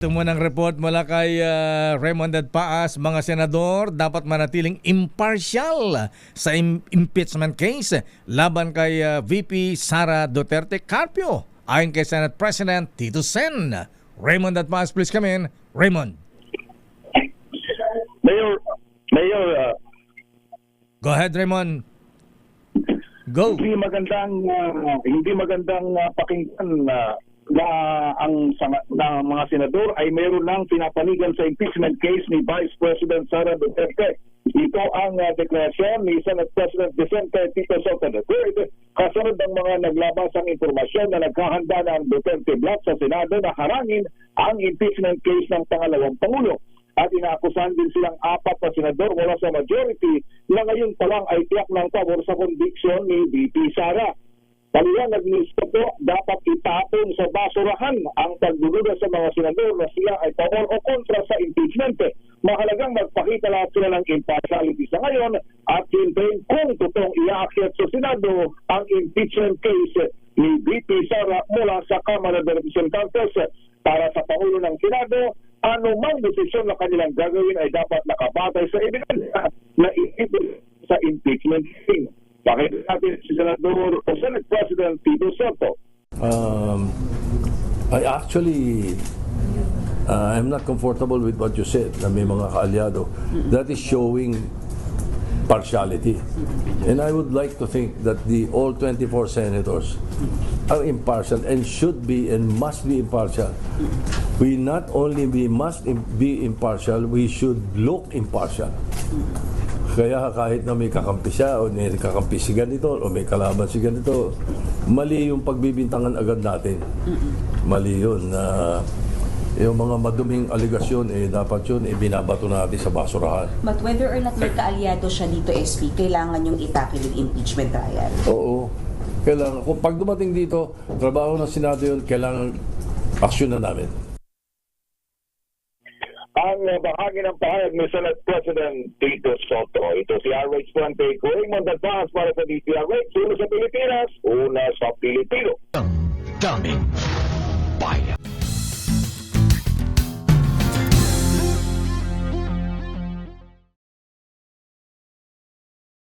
Ito muna ang report mula kay Raymond Paas. Mga senador dapat manatiling impartial sa impeachment case laban kay VP Sara Duterte Carpio. Ayon kay Senate President Tito Sen. Raymond Paas, please come in. Raymond. Mayor, Go ahead, Raymond. Go. hindi magandang pakinggan na ang mga senador ay mayroon ng pinapanigan sa impeachment case ni Vice President Sara Duterte. Ito ang deklarasyon ni Senate President Vicente Tito Soto III kasunod ng mga naglabasang impormasyon na naghahanda ng Duterte Block sa Senado na harangin ang impeachment case ng pangalawang Pangulo. At inaakusahan din silang apat na senador mula sa majority na ngayon pa lang ay tiyak ng pabor sa conviction ni VP Sara. Paliwanag ni Soto, dapat itapon sa basurahan ang pagdududa sa mga senador na sila ay pabor o kontra sa impeachment. Mahalagang magpakita lahat sila ng impartiality sa ngayon at hintayin kung totoong iaakyat sa Senado ang impeachment case ni VP Sara mula sa Kamara de Representantes. Para sa Pangulo ng Senado, anumang desisyon na kanilang gagawin ay dapat nakabatay sa ebidensya na iibig sa impeachment hearing. Bakit natin si Senador o Senate President Tito Soto? I actually, I'm not comfortable with what you said na may mga kaalyado. That is showing partiality. And I would like to think that all 24 senators are impartial and should be and must be impartial. We not only must be impartial, we should look impartial. Kaya kahit na may kakampi siya o may kakampi si ganito o may kalaban si ganito, mali yung pagbibintangan agad natin. Mali yun. Yung mga maduming aligasyon, dapat yun binabato natin sa basurahan. But whether or not may kaalyado siya dito, SP, kailangan yung itakil yung impeachment trial. Oo. Kailangan. Kung pag dumating dito, trabaho ng Senado yun, kailangan aksyon na namin. Ang bahagi ng pahayag ni Senate President Tito Soto. Ito si RH Puente, Raymond Paas para sa DPRH. Una sa Pilipinas, una sa Pilipino. Daming bayan.